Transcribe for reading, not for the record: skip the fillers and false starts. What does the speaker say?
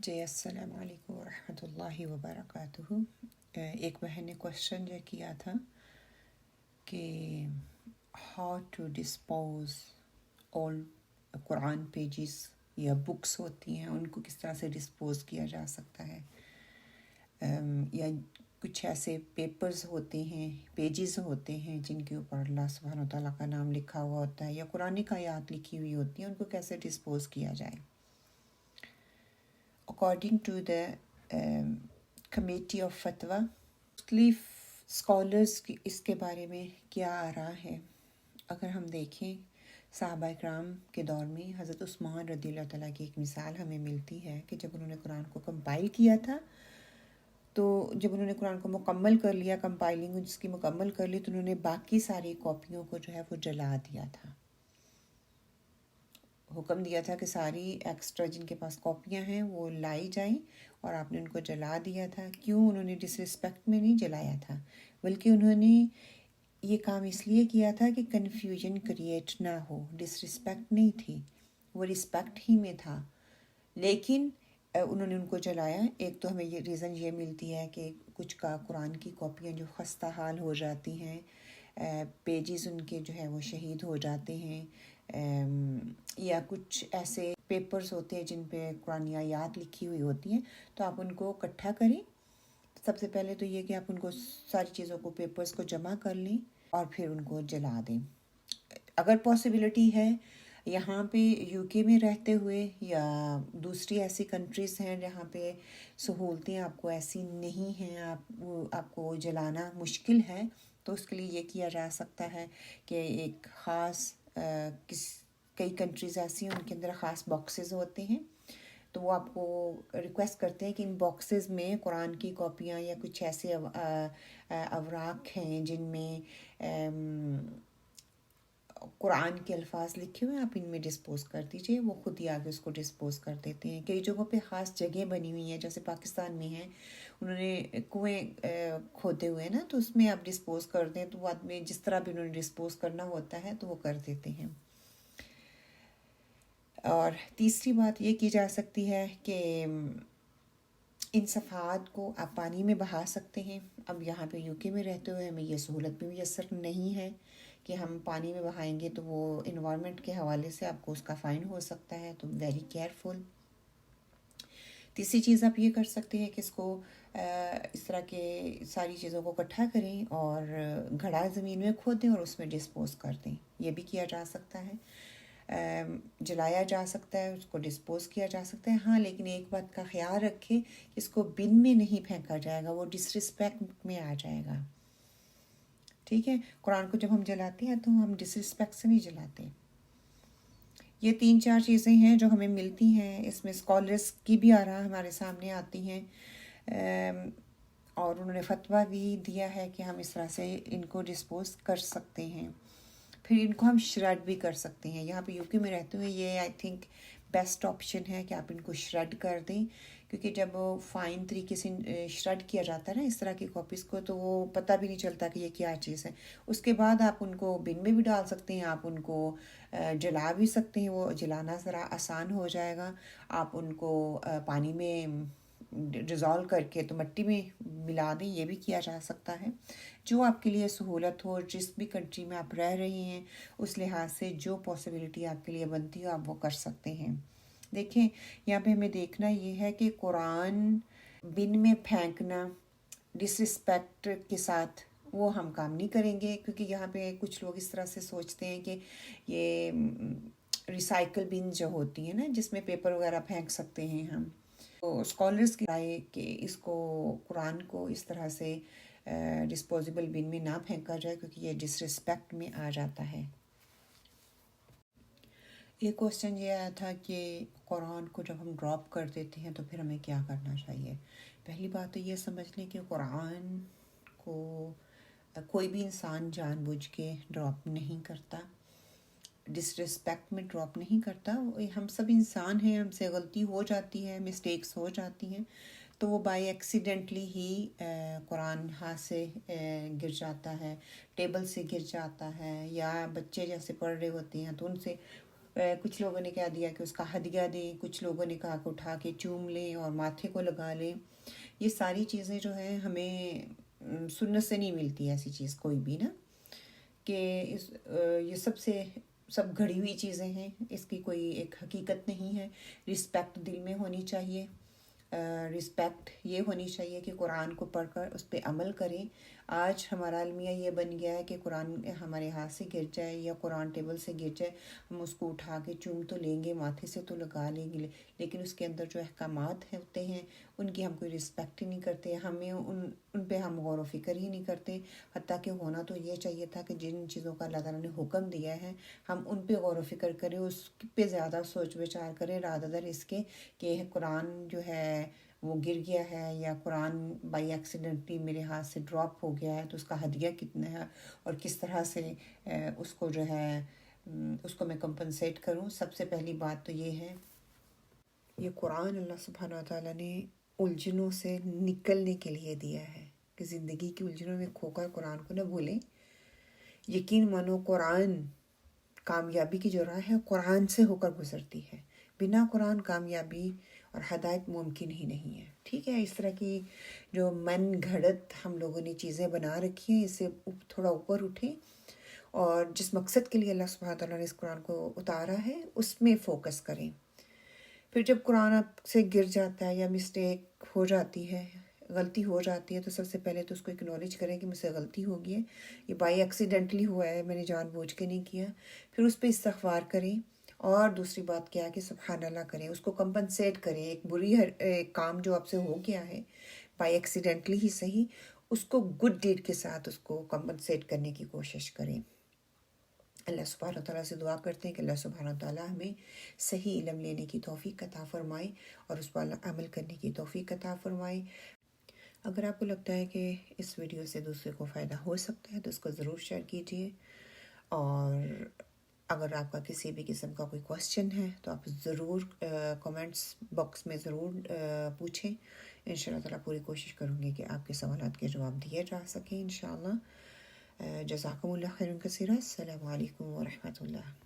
جی السلام علیکم ورحمۃ اللہ وبرکاتہ۔ ایک بہن نے کوشچن جو کیا تھا کہ how to dispose all Quran pages یا بکس ہوتی ہیں ان کو کس طرح سے ڈسپوز کیا جا سکتا ہے، یا کچھ ایسے پیپرز ہوتے ہیں، پیجز ہوتے ہیں جن کے اوپر اللہ سبحانہ و تعالیٰ کا نام لکھا ہوا ہوتا ہے یا قرآن کی آیات لکھی ہوئی ہوتی ہیں، ان کو کیسے ڈسپوز کیا جائے۔ According to the committee of فتویٰ، مختلف اسکالرس کی اس کے بارے میں کیا آراء ہے۔ اگر ہم دیکھیں صحابہ اکرام کے دور میں حضرت عثمان رضی اللہ تعالیٰ کی ایک مثال ہمیں ملتی ہے کہ جب انہوں نے قرآن کو کمپائل کیا تھا، تو جب انہوں نے قرآن کو مکمل کر لیا، کمپائلنگ جس کی مکمل کر لی، تو انہوں نے باقی ساری کاپیوں کو جو ہے وہ جلا دیا تھا۔ حکم دیا تھا کہ ساری ایکسٹرا جن کے پاس کاپیاں ہیں وہ لائی جائیں، اور آپ نے ان کو جلا دیا تھا۔ کیوں؟ انہوں نے ڈس رسپیکٹ میں نہیں جلایا تھا، بلکہ انہوں نے یہ کام اس لیے کیا تھا کہ کنفیوژن کریٹ نہ ہو۔ ڈس رسپیکٹ نہیں تھی، وہ رسپیکٹ ہی میں تھا، لیکن انہوں نے ان کو جلایا۔ ایک تو ہمیں یہ ریزن یہ ملتی ہے کہ کچھ کا قرآن کی کاپیاں جو خستہ حال ہو جاتی ہیں، پیجز ان کے جو ہے وہ شہید ہو جاتے ہیں، یا کچھ ایسے پیپرز ہوتے ہیں جن پہ قرآن آیات لکھی ہوئی ہوتی ہیں، تو آپ ان کو اکٹھا کریں۔ سب سے پہلے تو یہ کہ آپ ان کو ساری چیزوں کو، پیپرز کو جمع کر لیں اور پھر ان کو جلا دیں۔ اگر پاسبلٹی ہے یہاں پہ UK میں رہتے ہوئے یا دوسری ایسی کنٹریز ہیں جہاں پہ سہولتیں آپ کو ایسی نہیں ہیں، آپ کو جلانا مشکل ہے، تو اس کے لیے یہ کیا جا سکتا ہے کہ ایک خاص کئی کنٹریز ایسی ہیں ان کے اندر خاص باکسز ہوتے ہیں، تو وہ آپ کو ریکویسٹ کرتے ہیں کہ ان باکسز میں قرآن کی کاپیاں یا کچھ ایسے اوراق ہیں جن میں قرآن کے الفاظ لکھے ہوئے، آپ ان میں ڈسپوز کر دیجئے۔ وہ خود ہی آگے اس کو ڈسپوز کر دیتے ہیں۔ کئی جگہوں پہ خاص جگہ بنی ہوئی ہیں، جیسے پاکستان میں ہیں، انہوں نے کنویں کھودے ہوئے ہیں نا، تو اس میں آپ ڈسپوز کر دیں، تو وہ آدمی جس طرح بھی انہوں نے ڈسپوز کرنا ہوتا ہے تو وہ کر دیتے ہیں۔ اور تیسری بات یہ کی جا سکتی ہے کہ ان صفحات کو آپ پانی میں بہا سکتے ہیں۔ اب یہاں پہ UK میں رہتے ہوئے ہمیں یہ سہولت بھی میسر نہیں ہے کہ ہم پانی میں بہائیں گے، تو وہ انوائرمنٹ کے حوالے سے آپ کو اس کا فائن ہو سکتا ہے، تو ویری کیئرفل۔ تیسری چیز آپ یہ کر سکتے ہیں کہ اس کو اس طرح کے ساری چیزوں کو اکٹھا کریں اور گھڑا زمین میں کھودیں اور اس میں ڈسپوز کر دیں۔ یہ بھی کیا جا سکتا ہے، جلایا جا سکتا ہے، اس کو ڈسپوز کیا جا سکتا ہے۔ ہاں، لیکن ایک بات کا خیال رکھیں، اس کو بن میں نہیں پھینکا جائے گا، وہ ڈس رسپیکٹ میں آ جائے گا۔ ٹھیک ہے، قرآن کو جب ہم جلاتے ہیں تو ہم ڈس رسپیکٹ سے نہیں جلاتے۔ یہ 3-4 چیزیں ہیں جو ہمیں ملتی ہیں، اس میں اسکالرس کی بھی آراء ہمارے سامنے آتی ہیں، اور انہوں نے فتویٰ بھی دیا ہے کہ ہم اس طرح سے ان کو ڈسپوز کر سکتے ہیں۔ پھر ان کو ہم شریڈ بھی کر سکتے ہیں۔ یہاں پہ UK میں رہتے ہوئے یہ آئی تھنک بیسٹ آپشن ہے کہ آپ ان کو شریڈ کر دیں، کیونکہ جب فائن طریقے سے شریڈ کیا جاتا ہے نا اس طرح کی کاپیز کو، تو وہ پتہ بھی نہیں چلتا کہ یہ کیا چیز ہے۔ اس کے بعد آپ ان کو بن میں بھی ڈال سکتے ہیں، آپ ان کو جلا بھی سکتے ہیں، وہ جلانا ذرا آسان ہو جائے گا۔ آپ ان کو پانی میں ڈیزالو کر کے تو مٹی میں ملا دیں، یہ بھی کیا جا سکتا ہے۔ جو آپ کے لیے سہولت ہو، جس بھی کنٹری میں آپ رہ رہے ہیں، اس لحاظ سے جو پاسبلٹی آپ کے لیے بنتی ہو آپ وہ کر سکتے ہیں۔ دیکھیں یہاں پہ ہمیں دیکھنا یہ ہے کہ قرآن بن میں پھینکنا ڈس رسپیکٹ کے ساتھ وہ ہم کام نہیں کریں گے، کیونکہ یہاں پہ کچھ لوگ اس طرح سے سوچتے ہیں کہ یہ ریسائیکل بن جو ہوتی ہیں نا، جس میں پیپر وغیرہ پھینک سکتے ہیں ہم، تو اسکالرس کی رائے کہ اس کو قرآن کو اس طرح سے ڈسپوزیبل بن میں نہ پھینکا جائے، کیونکہ یہ ڈس رسپیکٹ میں آ جاتا ہے۔ ایک کوسچن یہ آیا تھا کہ قرآن کو جب ہم ڈراپ کر دیتے ہیں تو پھر ہمیں کیا کرنا چاہیے۔ پہلی بات تو یہ سمجھ لیں کہ قرآن کو کوئی بھی انسان جان بوجھ کے ڈراپ نہیں کرتا، ڈس رسپیکٹ میں ڈراپ نہیں کرتا۔ ہم سب انسان ہیں، ہم سے غلطی ہو جاتی ہے، مسٹیکس ہو جاتی ہیں، تو وہ بائی ایکسیڈنٹلی ہی قرآن ہاتھ سے گر جاتا ہے، ٹیبل سے گر جاتا ہے، یا بچے جیسے پڑھ رہے ہوتے ہیں تو ان سے کچھ لوگوں نے کیا دیا کہ اس کا ہدیہ دیں، کچھ لوگوں نے کہا کہ اٹھا کے چوم لیں اور ماتھے کو لگا لیں. یہ ساری چیزیں جو ہیں ہمیں سنت سے نہیں ملتی ایسی چیز کوئی بھی نا، کہ یہ سب گھڑی ہوئی چیزیں ہیں، اس کی کوئی ایک حقیقت نہیں ہے. رسپیکٹ دل میں ہونی چاہیے، رسپیکٹ یہ ہونی چاہیے کہ قرآن کو پڑھ کر اس پہ عمل کریں. آج ہمارا المیہ یہ بن گیا ہے کہ قرآن ہمارے ہاتھ سے گر جائے یا قرآن ٹیبل سے گر جائے، ہم اس کو اٹھا کے چوم تو لیں گے، ماتھے سے تو لگا لیں گے، لیکن اس کے اندر جو احکامات ہوتے ہیں ان کی ہم کوئی رسپیکٹ ہی نہیں کرتے، ہمیں ان پہ ہم غور و فکر ہی نہیں کرتے. حتیٰ کہ ہونا تو یہ چاہیے تھا کہ جن چیزوں کا اللہ تعالیٰ نے حکم دیا ہے ہم ان پہ غور و فکر کریں، اس پہ زیادہ سوچ بچار کریں، رادہ در اس کے کہ قرآن جو ہے وہ گر گیا ہے یا قرآن بائی ایکسیڈنٹلی میرے ہاتھ سے ڈراپ ہو گیا ہے تو اس کا ہدیہ کتنا ہے اور کس طرح سے اس کو جو ہے اس کو میں کمپنسیٹ کروں. سب سے پہلی بات تو یہ ہے، یہ قرآن اللہ سبحانہ وتعالیٰ نے الجھنوں سے نکلنے کے لیے دیا ہے کہ زندگی کی الجھنوں میں کھو کر قرآن کو نہ بھولیں. یقین مانو قرآن کامیابی کی جو راہ ہے قرآن سے ہو کر گزرتی ہے، بنا قرآن کامیابی اور ہدایت ممکن ہی نہیں ہے. ٹھیک ہے، اس طرح کی جو من گھڑت ہم لوگوں نے چیزیں بنا رکھی ہیں اس سے تھوڑا اوپر اٹھیں اور جس مقصد کے لیے اللہ سبحانہ تعالیٰ نے اس قرآن کو اتارا ہے اس میں فوکس کریں. پھر جب قرآن آپ سے گر جاتا ہے یا مسٹیک ہو جاتی ہے، غلطی ہو جاتی ہے، تو سب سے پہلے تو اس کو اکنالج کریں کہ مجھ سے غلطی ہو گئی ہے، یہ بائی ایکسیڈنٹلی ہوا ہے، میں نے جان بوجھ کے نہیں کیا. پھر اس پہ استغفار کریں اور دوسری بات کیا کہ سبحان اللہ کریں، اس کو کمپنسیٹ کریں. ایک بری کام جو آپ سے ہو گیا ہے بائی ایکسیڈنٹلی ہی صحیح، اس کو گڈ ڈیڈ کے ساتھ اس کو کمپنسیٹ کرنے کی کوشش کریں. اللہ سبحانہ تعالیٰ سے دعا کرتے ہیں کہ اللہ سبحانہ تعالیٰ ہمیں صحیح علم لینے کی توفیق عطا فرمائے اور اس پر عمل کرنے کی توفیق عطا فرمائے. اگر آپ کو لگتا ہے کہ اس ویڈیو سے دوسرے کو فائدہ ہو سکتا ہے تو اس کو ضرور شیئر کیجیے، اور اگر آپ کا کسی بھی قسم کا کوئی کوسچن ہے تو آپ ضرور کمنٹس باکس میں ضرور پوچھیں. انشاءاللہ تعالیٰ پوری کوشش کروں گی کہ آپ کے سوالات کے جواب دیے جا سکیں انشاءاللہ. جزاکم اللہ خیر کثیرا. السلام علیکم ورحمۃ اللہ.